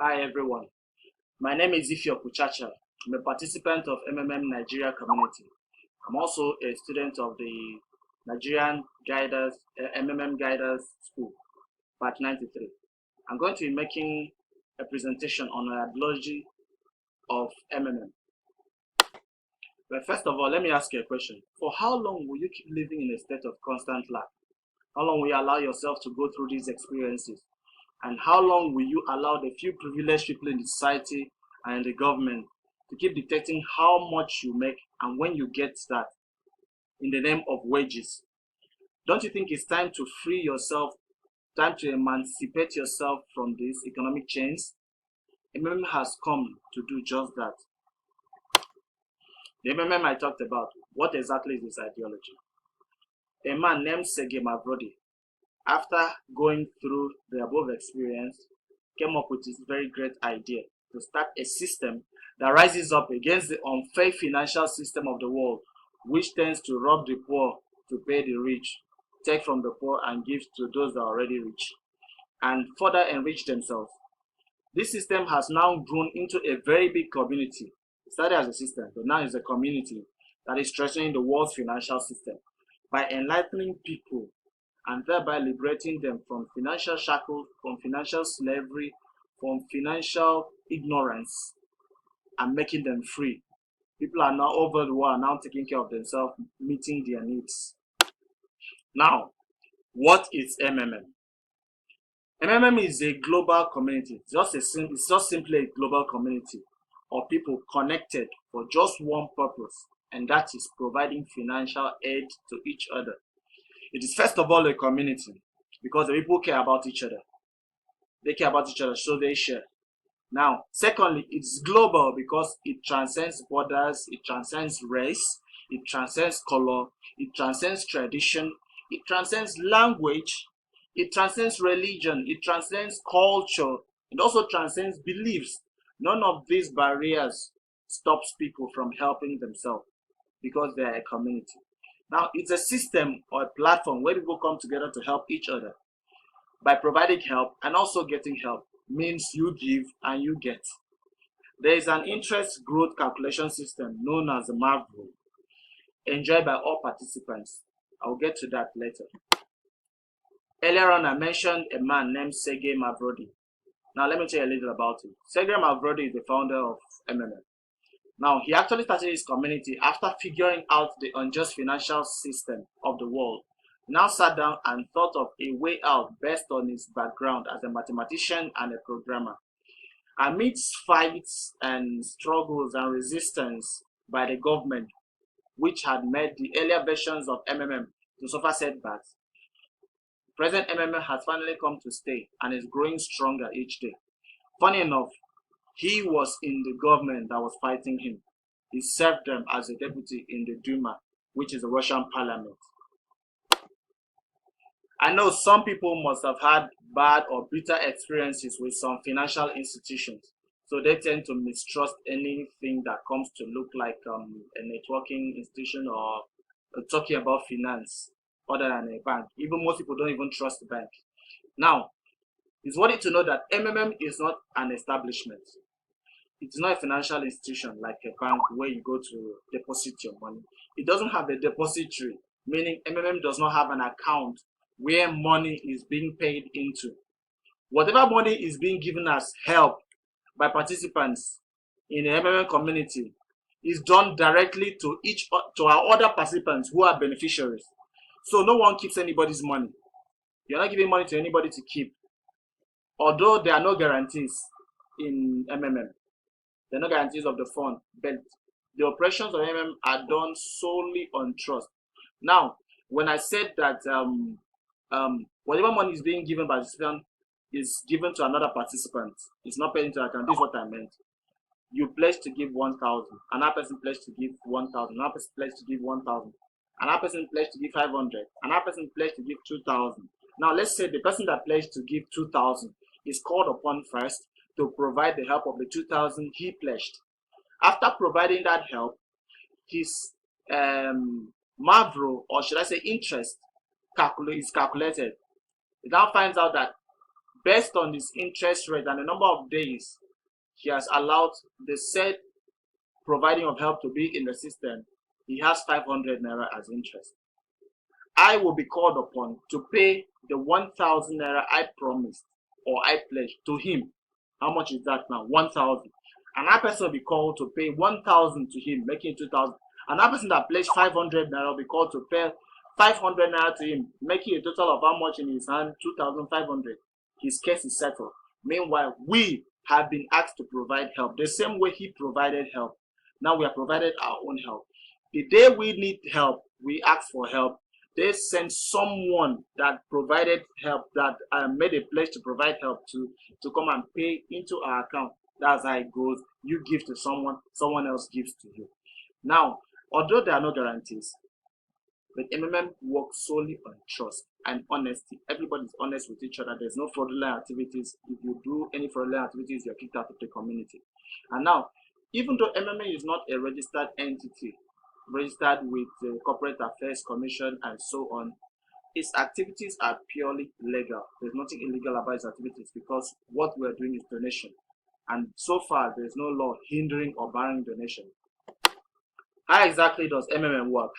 Hi everyone, my name is Ifiok Uchacha. I'm a participant of Nigeria community. I'm also a student of the Nigerian Guiders, Guiders School, Batch 93. I'm going to be making a presentation on the ideology of MMM. But first of all, let me ask you a question. For how long will you keep living in a state of constant lack? How long will you allow yourself to go through these experiences? And how long will you allow the few privileged people in the society and in the government to keep dictating how much you make and when you get that in the name of wages? Don't you think it's time to free yourself, time to emancipate yourself from these economic chains? MMM has come to do just that. The MMM I talked about, what exactly is this ideology? A man named Sergei Mavrodi, after going through the above experience, came up with this very great idea to start a system that rises up against the unfair financial system of the world, which tends to rob the poor to pay the rich, take from the poor and give to those that are already rich, and further enrich themselves. This system has now grown into a very big community. It started as a system, but now it's a community that is strengthening the world's financial system by enlightening people and thereby liberating them from financial shackles, from financial slavery, from financial ignorance, and making them free. People are now over the world, are now taking care of themselves, meeting their needs. Now, what is MMM? MMM is a global community. It's just simply a global community of people connected for just one purpose, and that is providing financial aid to each other. It is first of all a community because the people care about each other. They care about each other, so they share. Now, secondly, it's global because it transcends borders, it transcends race, it transcends color, it transcends tradition, it transcends language, it transcends religion, it transcends culture, it also transcends beliefs. None of these barriers stops people from helping themselves because they are a community. Now, it's a system or a platform where people come together to help each other by providing help and also getting help means you give and you get. There is an interest growth calculation system known as the MAVRO, enjoyed by all participants. I'll get to that later. Earlier on, I mentioned a man named Sergei Mavrodi. Now, let me tell you a little about him. Sergei Mavrodi is the founder of MMM. Now, he actually started his community after figuring out the unjust financial system of the world. He now sat down and thought of a way out based on his background as a mathematician and a programmer. Amidst fights and struggles and resistance by the government, which had made the earlier versions of MMM to suffer setbacks, present MMM has finally come to stay and is growing stronger each day. Funny enough, he was in the government that was fighting him. He served them as a deputy in the Duma, which is the Russian parliament. I know some people must have had bad or bitter experiences with some financial institutions. So they tend to mistrust anything that comes to look like a networking institution or talking about finance other than a bank. Even most people don't even trust the bank. Now, it's worthy to know that MMM is not an establishment. It's not a financial institution like a bank where you go to deposit your money. It doesn't have a depository, meaning MMM does not have an account where money is being paid into. Whatever money is being given as help by participants in the MMM community is done directly to our other participants who are beneficiaries. So no one keeps anybody's money. You're not giving money to anybody to keep. Although there are no guarantees in MMM. There are no guarantees of the fund, but the operations of MMM are done solely on trust. Now, when I said that whatever money is being given by the participant is given to another participant, it's not paid into account. This is what I meant. You pledge to give 1,000, another person pledged to give 1,000, another person pledged to give 1,000, another person pledged to give 500, another person pledged to give 2,000. Now, let's say the person that pledged to give 2,000 is called upon first to provide the help of the 2,000 he pledged. After providing that help, his MAVRO, or should I say interest, is calculated. It now finds out that Based on this interest rate and the number of days he has allowed the said providing of help to be in the system, he has 500 naira as interest. I will be called upon to pay the 1,000 naira I promised or I pledged to him. How much is that now? 1,000. Another person will be called to pay 1,000 to him, making 2,000. Another person that pledged 500 naira will be called to pay 500 naira to him, making a total of how much in his hand? 2,500. His case is settled. Meanwhile, we have been asked to provide help the same way he provided help. Now we have provided our own help. The day we need help, we ask for help. They send someone that provided help, that made a pledge to provide help to come and pay into our account. That's how it goes. You give to someone, someone else gives to you. Now, although there are no guarantees, but MMM works solely on trust and honesty. Everybody's honest with each other. There's no fraudulent activities. If you do any fraudulent activities, you're kicked out of the community. And now, even though MMA is not a registered entity, registered with the Corporate Affairs Commission and so on, its activities are purely legal. There's nothing illegal about its activities because what we're doing is donation. And so far, there's no law hindering or barring donation. How exactly does MMM work?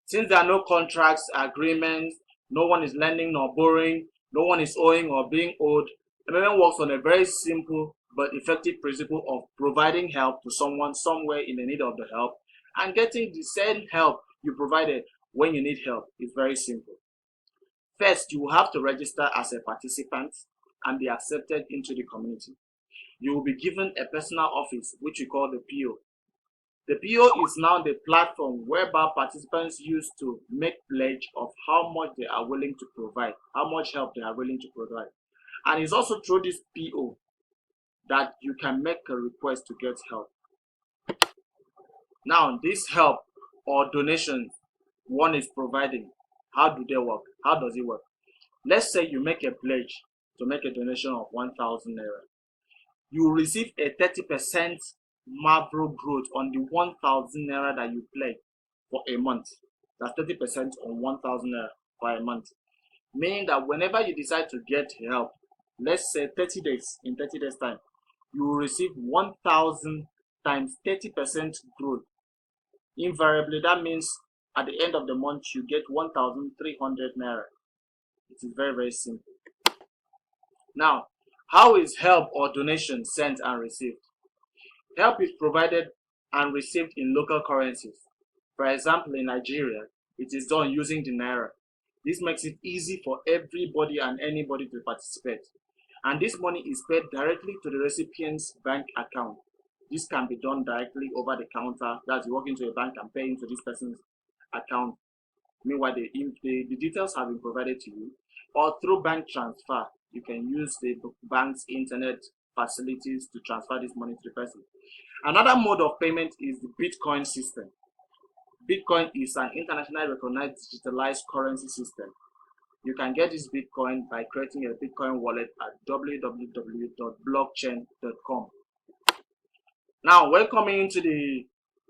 Since there are no contracts, agreements, no one is lending nor borrowing, no one is owing or being owed, MMM works on a very simple but effective principle of providing help to someone somewhere in the need of the help and getting the same help you provided when you need help. Is very simple. First, you will have to register as a participant and be accepted into the community. You will be given a personal office, which we call the PO. The PO is now the platform whereby participants use to make pledge of how much they are willing to provide, how much help they are willing to provide. And it's also through this PO that you can make a request to get help. Now, this help or donations one is providing, how do they work? How does it work? Let's say you make a pledge to make a donation of 1,000 naira. You will receive a 30% Mavro growth on the 1,000 naira that you pledge for a month. That's 30% on 1,000 naira for a month. Meaning that whenever you decide to get help, let's say 30 days, in 30 days time, you will receive 1,000 times 30% growth. Invariably, that means at the end of the month, you get 1,300 naira. It is very, very simple. Now, how is help or donation sent and received? Help is provided and received in local currencies. For example, in Nigeria, it is done using the naira. This makes it easy for everybody and anybody to participate. And this money is paid directly to the recipient's bank account. This can be done directly over the counter. That's you walk into a bank and pay into this person's account. Meanwhile, the details have been provided to you. Or through bank transfer, you can use the bank's internet facilities to transfer this money to the person. Another mode of payment is the Bitcoin system. Bitcoin is an internationally recognized digitalized currency system. You can get this Bitcoin by creating a Bitcoin wallet at www.blockchain.com. Now, when coming into the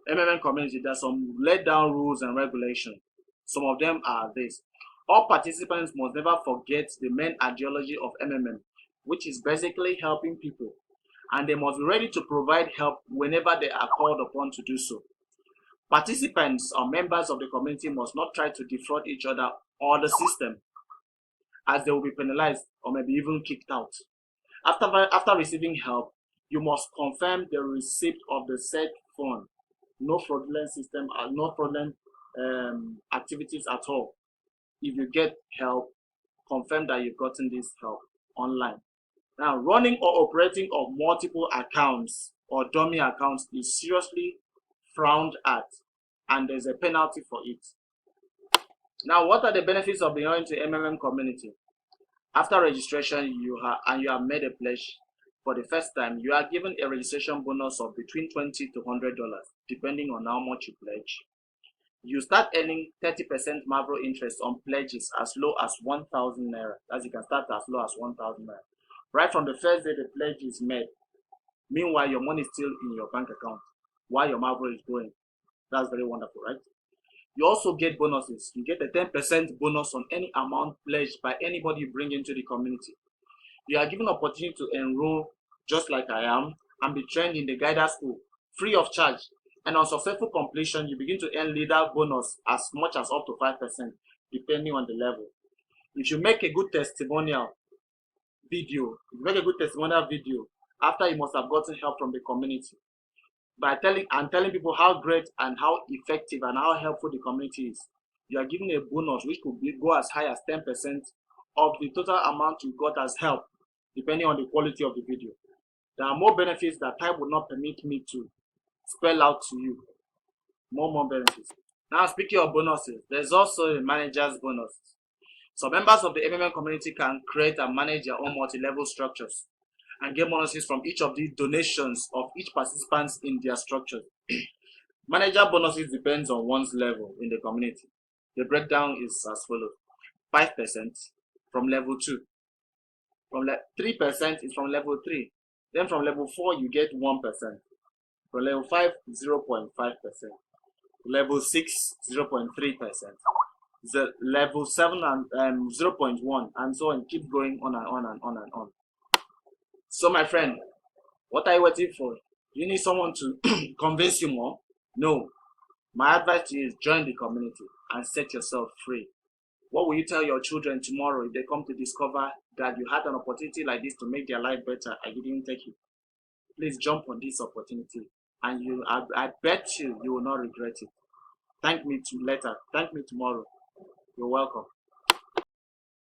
MMM community, there are some laid down rules and regulations. Some of them are this. All participants must never forget the main ideology of MMM, which is basically helping people. And they must be ready to provide help whenever they are called upon to do so. Participants or members of the community must not try to defraud each other or the system, as they will be penalized or maybe even kicked out. After receiving help, you must confirm the receipt of the said fund. No fraudulent system, no fraudulent activities at all. If you get help, confirm that you've gotten this help online. Now, running or operating of multiple accounts or dummy accounts is seriously frowned at, and there's a penalty for it. Now, what are the benefits of belonging to MMM community? After registration, you have made a pledge for the first time, you are given a registration bonus of between $20 to $100, depending on how much you pledge. You start earning 30% Mavro interest on pledges as low as 1,000 naira. As you can start as low as 1,000 naira. Right from the first day the pledge is made. Meanwhile, your money is still in your bank account while your Mavro is growing. That's very wonderful, right? You also get bonuses. You get a 10% bonus on any amount pledged by anybody you bring into the community. You are given opportunity to enroll just like I am and be trained in the guided school free of charge. And on successful completion, you begin to earn leader bonus as much as up to 5% depending on the level. If you make a good testimonial video, if you make a good testimonial video, after you must have gotten help from the community by telling people how great and how effective and how helpful the community is, you are given a bonus which could go as high as 10% of the total amount you got as help, depending on the quality of the video. There are more benefits that time would not permit me to spell out to you. More benefits. Now, speaking of bonuses, there's also a manager's bonus. So members of the MMM community can create and manage their own multi-level structures and get bonuses from each of the donations of each participant in their structure. Manager bonuses depends on one's level in the community. The breakdown is as follows: 5% from level 2, 3% is from level 3, then from level 4 you get 1%, from level 5 0.5%, level 6 0.3%, level 7 and 0.1, and so on. Keep going on and on and on and on. So my friend, what are you waiting for? You need someone to convince you more? No. My advice to you is join the community and set yourself free. What will you tell your children tomorrow if they come to discover that you had an opportunity like this to make their life better and you didn't take it? Please jump on this opportunity, and I bet you will not regret it. Thank me later. Thank me tomorrow. You're welcome.